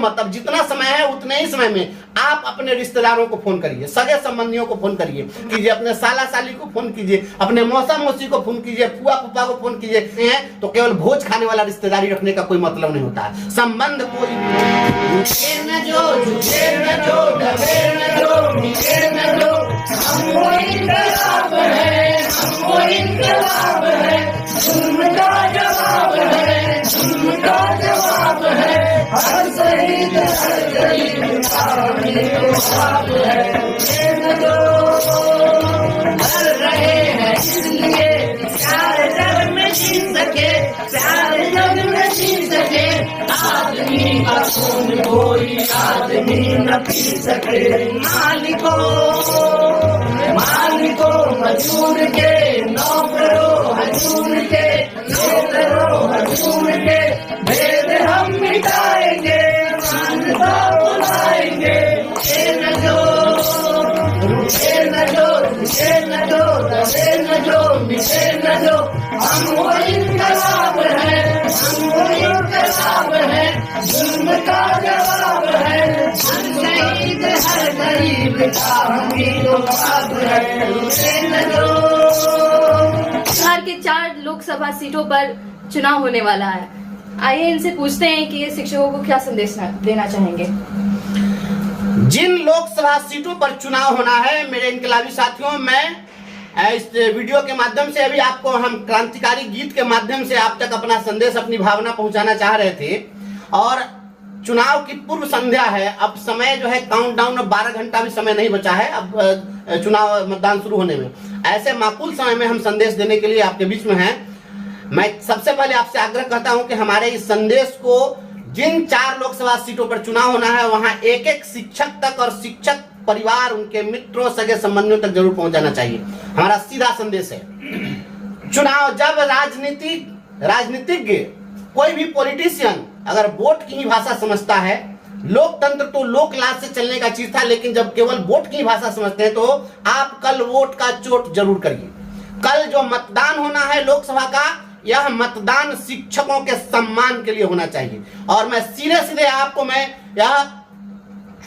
मतलब जितना समय है उतने ही समय में आप अपने रिश्तेदारों को फोन करिए, सगे संबंधियों को फोन कीजिए, अपने साला साली को फोन कीजिए, अपने मौसा मौसी को फोन कीजिए, फुआ फूफा को फोन कीजिए। तो केवल भोज खाने वाला रिश्तेदारी रखने का कोई मतलब नहीं होता है। संबंध कोई कोई आदमी न पी सके। मालिको मजदूर के, नौकरों हजूर के, भेद हम मिटाएंगे, मानवता बुलाएंगे। मिटे न जो हम वो इनकलाब है, जुल्म का जवाब है, शहीद हर गरीब का हमीदों ख्वाब है। बिहार के 4 लोकसभा सीटों पर चुनाव होने वाला है। आइए इनसे पूछते हैं कि ये शिक्षकों को क्या संदेश देना चाहेंगे। जिन लोकसभा सीटों पर चुनाव होना है मेरे इनकलाबी साथियों, मैं इस वीडियो के माध्यम से अभी आपको हम क्रांतिकारी गीत के माध्यम से आप तक अपना संदेश, अपनी भावना पहुंचाना चाह रहे थे। और चुनाव की पूर्व संध्या है, अब समय जो है काउंटडाउन, अब 12 घंटा भी समय नहीं बचा है अब चुनाव मतदान शुरू होने में। ऐसे माकूल समय में हम संदेश देने के लिए आपके बीच में हैं। मैं सबसे पहले आपसे आग्रह करता हूं कि हमारे इस संदेश को जिन 4 लोकसभा सीटों पर चुनाव होना है वहां एक एक शिक्षक तक और शिक्षक परिवार, उनके मित्रों, सगे संबंधियों तक जरूर पहुंचाना चाहिए। हमारा सीधा संदेश है, चुनाव जब राजनीतिज्ञ कोई भी पॉलिटिशियन अगर वोट की ही भाषा समझता है, लोकतंत्र तो लोकलाज से चलने का चीज था, लेकिन जब केवल वोट की भाषा समझते हैं तो आप कल वोट का चोट जरूर करिए। कल जो मतदान होना है लोकसभा का, यह मतदान शिक्षकों के सम्मान के लिए होना चाहिए। और मैं सीधे आपको मैं यह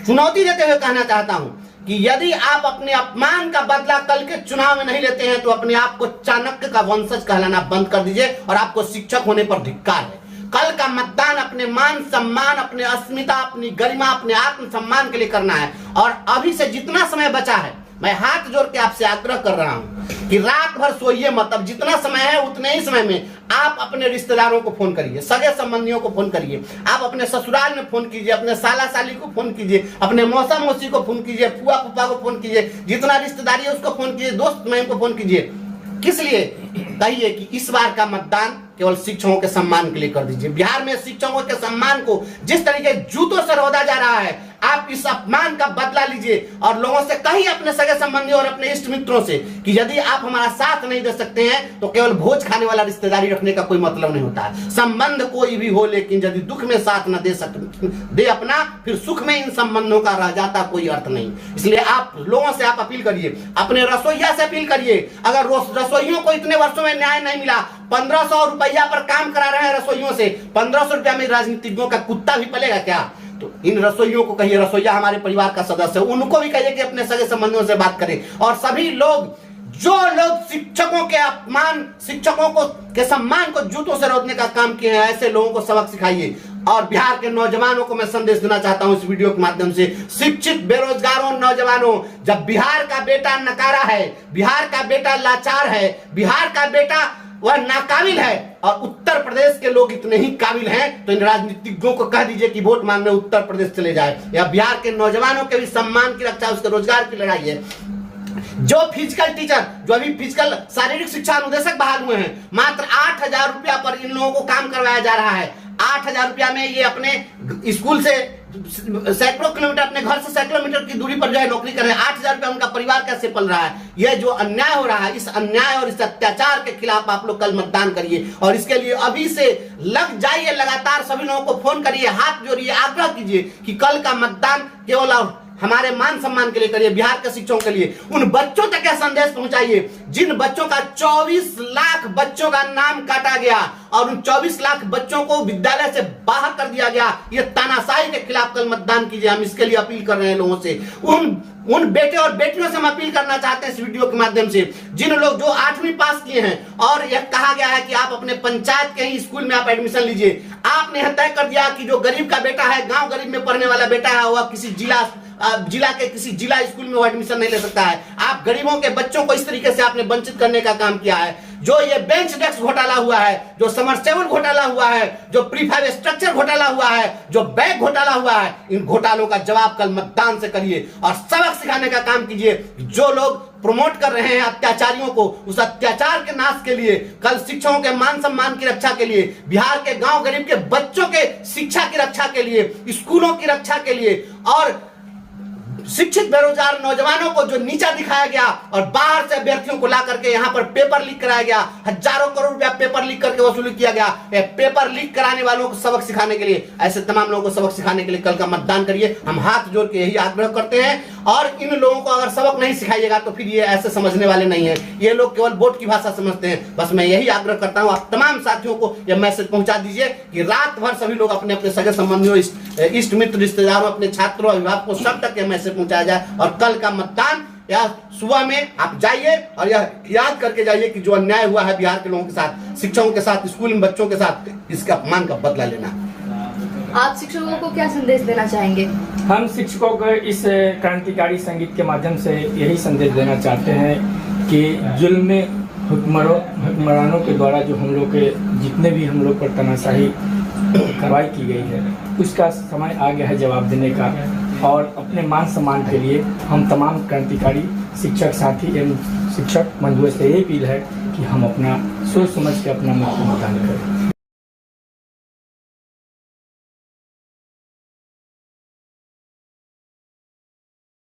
चुनौती देते हुए कहना चाहता हूं कि यदि आप अपने अपमान का बदला कल के चुनाव में नहीं लेते हैं तो अपने आप को चाणक्य का वंशज कहलाना बंद कर दीजिए और आपको शिक्षक होने पर धिक्कार है। कल का मतदान अपने मान सम्मान, अपने अस्मिता, अपनी गरिमा, अपने आत्म सम्मान के लिए करना है। और अभी से जितना समय बचा है, मैं हाथ जोड़ के आपसे आग्रह कर रहा हूं कि रात भर सोइए मत। अब जितना समय है उतने ही समय में आप अपने रिश्तेदारों को फोन करिए, सगे संबंधियों को फोन करिए, आप अपने ससुराल में फोन कीजिए, अपने साला साली को फोन कीजिए, अपने मौसा मौसी को फोन कीजिए, फुआ फूफा को फोन कीजिए, जितना रिश्तेदारी है उसको फोन कीजिए, दोस्त महिम को फोन कीजिए। किस लिए? कहिए कि इस बार का मतदान केवल शिक्षकों के सम्मान के लिए कर दीजिए। बिहार में शिक्षकों के सम्मान को जिस तरीके जूतों से रौदा जा रहा है, आप इस अपमान का बदला लीजिए और लोगों से कहिए, अपने सगे संबंधी और अपने इष्ट मित्रों से, कि यदि आप हमारा साथ नहीं दे सकते हैं तो केवल भोज खाने वाला रिश्तेदारी रखने का कोई मतलब नहीं होता है। संबंध कोई भी हो, लेकिन यदि दुख में साथ न दे अपना, फिर सुख में इन संबंधों का रह जाता कोई अर्थ नहीं। इसलिए आप लोगों से आप अपील करिए, अपने रसोइया से अपील करिए। अगर रसोइयों को इतने वर्षों में न्याय नहीं मिला, 1500 रुपया पर काम करा रहे हैं रसोइयों से, 1500 रुपया में राजनीतिज्ञों का कुत्ता भी पलेगा क्या? तो इन रसोइयों को कहिए, रसोइया हमारे परिवार का सदस्य है, उनको भी कहिए कि अपने सगे संबंधियों से बात करें। और सभी लोग, जो लोग शिक्षकों के अपमान, शिक्षकों को के सम्मान को जूतों से रोकने का काम किए हैं, ऐसे लोगों को सबक सिखाइए। और बिहार के नौजवानों को मैं संदेश देना चाहता हूं इस वीडियो के माध्यम से, शिक्षित बेरोजगारों नौजवानों, जब बिहार का बेटा नकारा है, बिहार का बेटा लाचार है, बिहार का बेटा वह नाकाबिल है और उत्तर प्रदेश के लोग इतने ही काबिल हैं, तो इन राजनीतिज्ञों को कह दीजिए कि वोट मांगने उत्तर प्रदेश चले जाए। या बिहार के नौजवानों के भी सम्मान की रक्षा, उसके रोजगार की लड़ाई है। जो फिजिकल टीचर, जो अभी फिजिकल शारीरिक शिक्षा अनुदेशक बहाल हुए हैं, मात्र 8000 रुपया पर इन लोगों को काम करवाया जा रहा है। 8000 रुपया में ये अपने स्कूल से सैकड़ों किलोमीटर, अपने घर से सैकड़ों मीटर की दूरी पर जो है नौकरी कर रहे हैं। 8000 रुपया उनका परिवार कैसे पल रहा है? यह जो अन्याय हो रहा है, इस अन्याय और इस अत्याचार के खिलाफ आप लोग कल मतदान करिए। और इसके लिए अभी से लग जाइए, लगातार सभी लोगों को फोन करिए, हाथ जोड़िए, आग्रह कीजिए कि कल का मतदान केवल और हमारे मान सम्मान के लिए करिए, बिहार के शिक्षकों के लिए। उन बच्चों तक यह संदेश पहुंचाइए जिन बच्चों का 24 लाख बच्चों का नाम काटा गया और उन 24 लाख बच्चों को विद्यालय से बाहर कर दिया गया। ये तानाशाही के खिलाफ कल मतदान कीजिए, हम इसके लिए अपील कर रहे हैं लोगों से। उन बेटे और बेटियों से हम अपील करना चाहते हैं इस वीडियो के माध्यम से, जिन लोग जो 8वीं पास किए हैं और यह कहा गया है कि आप अपने पंचायत के ही स्कूल में आप एडमिशन लीजिए। आपने यह तय कर दिया कि जो गरीब का बेटा है, गांव गरीब में पढ़ने वाला बेटा है, वह किसी जिला के किसी जिला स्कूल में वो एडमिशन नहीं ले सकता है। आप गरीबों के बच्चों को इस तरीके से आपने वंचित करने का काम किया है। जो ये बेंच डेस्क घोटाला हुआ है, जो समरसेबल घोटाला हुआ है, जो प्रीफैब स्ट्रक्चर घोटाला हुआ है, जो बैग घोटाला हुआ है, इन घोटालों का जवाब कल मतदान से करिए और सबक सिखाने का काम कीजिए। जो लोग प्रमोट कर रहे हैं अत्याचारियों को, उस अत्याचार के नाश के लिए, कल शिक्षकों के मान सम्मान की रक्षा के लिए, बिहार के गांव गरीब के बच्चों के शिक्षा की रक्षा के लिए, स्कूलों की रक्षा के लिए और शिक्षित बेरोजगार नौजवानों को जो नीचा दिखाया गया और बाहर से अभ्यर्थियों को ला करके यहाँ पर पेपर लीक कराया गया, हजारों करोड़ रुपया पेपर लीक करके वसूली किया गया। पेपर लीक कराने वालों को सबक सिखाने के लिए, ऐसे तमाम लोगों को सबक सिखाने के लिए कल का मतदान करिए। हम हाथ जोड़ के यही आग्रह करते हैं और इन लोगों को अगर सबक नहीं सिखाइएगा तो फिर ये ऐसे समझने वाले नहीं है, ये लोग केवल वोट की भाषा समझते हैं। बस मैं यही आग्रह करता हूँ, आप तमाम साथियों को यह मैसेज पहुंचा दीजिए कि रात भर सभी लोग अपने अपने सगे संबंधियों, इष्ट मित्र, रिश्तेदारों, अपने छात्रों, अभिभावकों, सब तक यह मैसेज पहुंचाया जाए और कल का मतदान या सुबह में आप जाइए और यह याद करके जाइए कि जो अन्याय हुआ है बिहार के लोगों के साथ, शिक्षकों के साथ, स्कूल में बच्चों के साथ, इसका अपमान का बदला लेना। आप शिक्षकों को क्या संदेश देना चाहेंगे? हम शिक्षकों को इस क्रांतिकारी संगीत के माध्यम से यही संदेश देना चाहते हैं कि जुल्म हुक्मरानों के द्वारा जो हम लोग के जितने भी हम लोग पर तानाशाही कार्रवाई की गई है, उसका समय आ गया है जवाब देने का। और अपने मान सम्मान के लिए हम तमाम क्रांतिकारी शिक्षक साथी एवं शिक्षक बंधुओं से यही अपील है कि हम अपना सोच समझ के अपना मतदान करें।